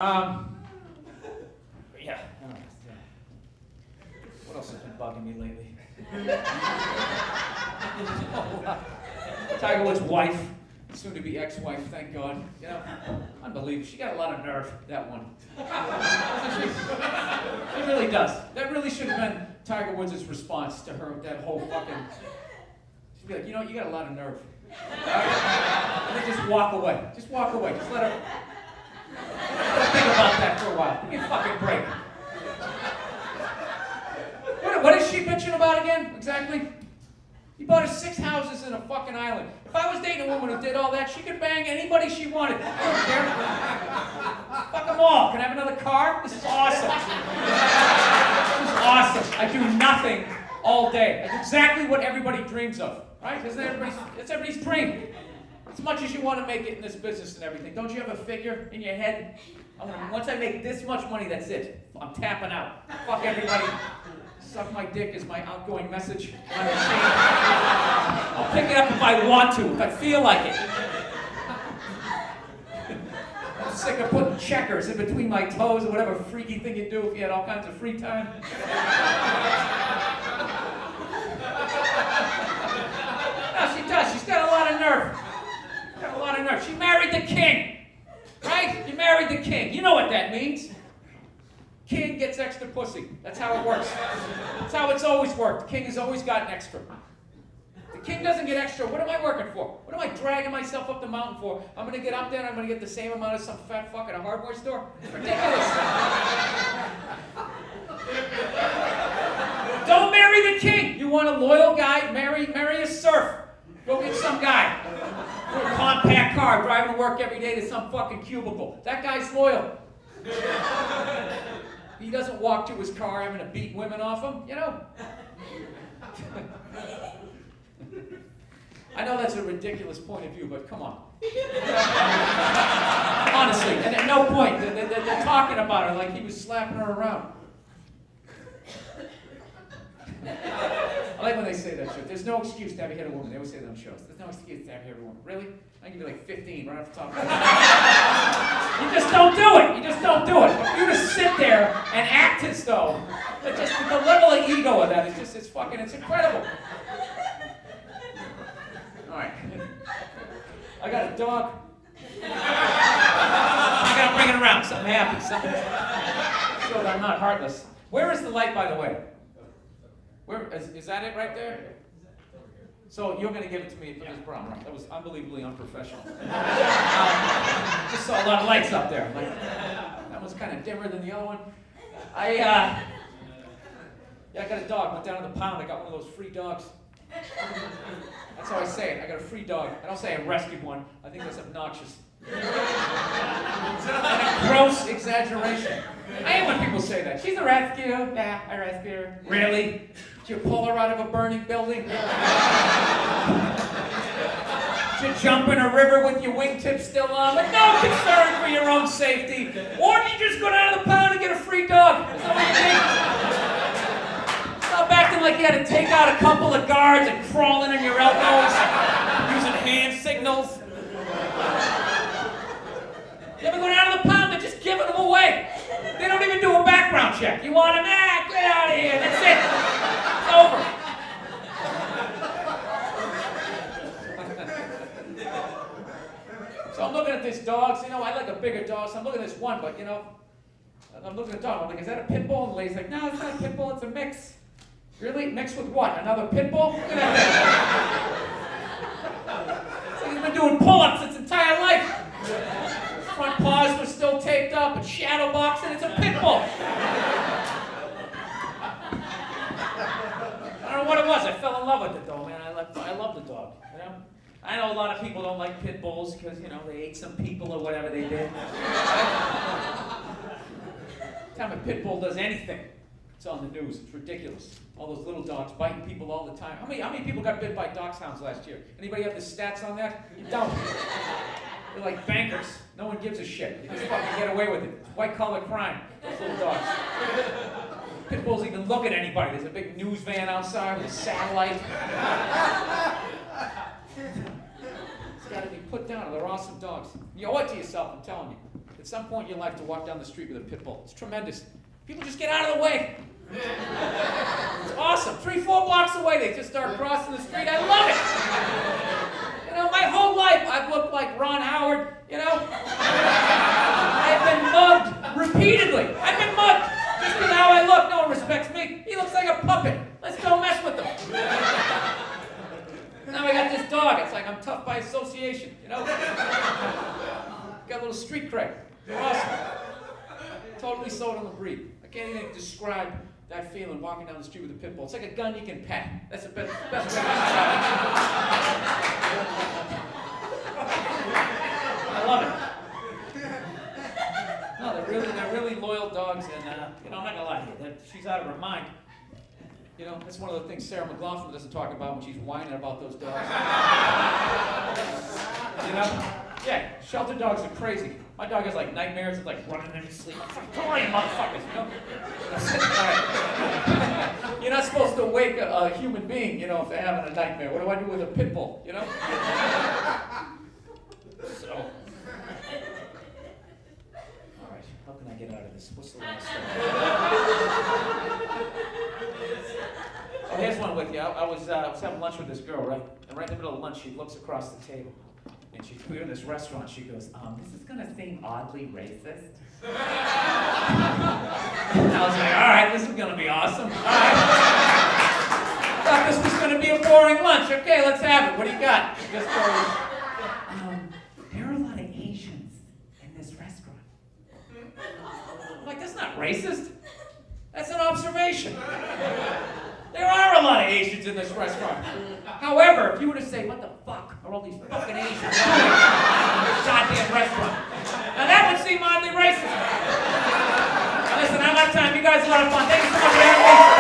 Yeah. What else has been bugging me lately? Tiger Woods' wife, soon to be ex-wife, thank God. You know, unbelievable. She got a lot of nerve, that one. She really does. That really should have been Tiger Woods' response to her, that whole fucking... She'd be like, you know, you got a lot of nerve. And then just walk away. Just walk away. Just let her... Think about that for a while. Give me a fucking break. What is she bitching about again, exactly? He bought her 6 houses in a fucking island. If I was dating a woman who did all that, she could bang anybody she wanted. I don't care. Fuck them all. Can I have another car? This is awesome. This is awesome. I do nothing all day. That's exactly what everybody dreams of, right? It's everybody's dream. As much as you want to make it in this business and everything, don't you have a figure in your head? Once I make this much money, that's it. I'm tapping out. Fuck everybody. Suck my dick is my outgoing message on the chain. I'll pick it up if I want to, if I feel like it. I'm sick of putting checkers in between my toes or whatever freaky thing you do if you had all kinds of free time. No, she does. She's got a lot of nerve. Got a lot of nerve. She married the king. Right? You married the king. You know what that means. King gets extra pussy. That's how it works. That's how it's always worked. The king has always gotten extra. The king doesn't get extra. What am I working for? What am I dragging myself up the mountain for? I'm going to get up there and I'm going to get the same amount as some fat fuck at a hardware store? It's ridiculous. Don't marry the king. You want a loyal guy? Marry a serf. Go get some guy. With a compact car, driving to work every day to some fucking cubicle. That guy's loyal. He doesn't walk to his car having to beat women off him, you know? I know that's a ridiculous point of view, but come on. Honestly, and at no point, they're talking about her like he was slapping her around. I like when they say that shit. There's no excuse to have hit a woman. They always say that on shows. There's no excuse to have hit a woman. Really? I give you like 15 right off the top of my head. You just don't do it. You just don't do it. If you just sit there and act as though, but just the level of ego of that is just, it's incredible. All right. I got a dog. I gotta bring it around. Something happy. Something so that I'm not heartless. Where is the light, by the way? Where is that it right there? So you're going to give it to me for this problem, right? That was unbelievably unprofessional. Just saw a lot of lights up there. Like, that one's kind of dimmer than the other one. I got a dog. Went down to the pound. I got one of those free dogs. That's how I say it. I got a free dog. I don't say I rescued one. I think that's obnoxious. And a gross exaggeration. I hate when people say that. She's a rescue. Yeah, I rescued her. Really? Did you pull her out of a burning building? Did you jump in a river with your wingtips still on, with no concern for your own safety? Or did you just go down to the pound and get a free dog? That's not what you did. Stop acting like you had to take out a couple of guards and crawling on your elbows, using hand signals. You ever go down to the pound? They're just giving them away. They don't even do a background check. You want them? Get out of here. That's it. It's over. So I'm looking at this dog. So, you know, I like a bigger dog. So I'm looking at this one, but, you know, I'm looking at the dog. I'm like, is that a pit bull? And the lady's like, no, it's not a pit bull. It's a mix. Really? Mixed with what? Another pit bull? Look at that thing. So he's been doing pull-ups its entire life. Front paws were still taped up and shadow boxing. It's a pit bull. I don't know what it was. I fell in love with it though, man. I love the dog. You know? I know a lot of people don't like pit bulls because, you know, they ate some people or whatever they did. Time a pit bull does anything, it's on the news. It's ridiculous. All those little dogs biting people all the time. How many people got bit by dachshunds last year? Anybody have the stats on that? You don't. They're like bankers. No one gives a shit. You just fucking get away with it. It's white-collar crime, those little dogs. Pit bulls even look at anybody. There's a big news van outside with a satellite. It's got to be put down. They're awesome dogs. You owe it to yourself, I'm telling you. It's some point in your life to walk down the street with a pit bull. It's tremendous. People just get out of the way. It's awesome. 3-4 blocks away, they just start crossing the street. I love it. You know, my whole life I've looked like Ron Howard, you know. I've been mugged repeatedly. I've been mugged just because how I look. No one respects me. He looks like a puppet. Let's go mess with him. Now I got this dog. It's like I'm tough by association, you know. Got a little street cred. They're awesome. Totally sold on the breed. I can't even describe that feeling walking down the street with a pit bull. It's like a gun you can pet. That's the best way to describe it. I love it. No, they're really loyal dogs, and you know, I'm not gonna lie to you. She's out of her mind. You know, that's one of the things Sarah McLachlan doesn't talk about when she's whining about those dogs. You know? Yeah, shelter dogs are crazy. My dog has like nightmares. It's like running in his sleep. Come on, you motherfuckers, you know? Right. You're not supposed to wake a human being, you know, if they're having a nightmare. What do I do with a pit bull, you know? So. All right, how can I get out of this? What's the last thing? Oh, here's one with you. I was having lunch with this girl, right? And right in the middle of lunch, she looks across the table. And we're in this restaurant. She goes, this is going to seem oddly racist. And I was like, all right, this is going to be awesome. All right. I thought this was going to be a boring lunch. Okay, let's have it. What do you got? She just goes, there are a lot of Asians in this restaurant. I'm like, that's not racist. That's an observation. There are a lot of Asians in this restaurant. However, if you were to say, what the fuck are all these fucking Asians in this goddamn restaurant? Now that would seem oddly racist. Now listen, I'm out of time. You guys had a lot of fun. Thank you so much for having me.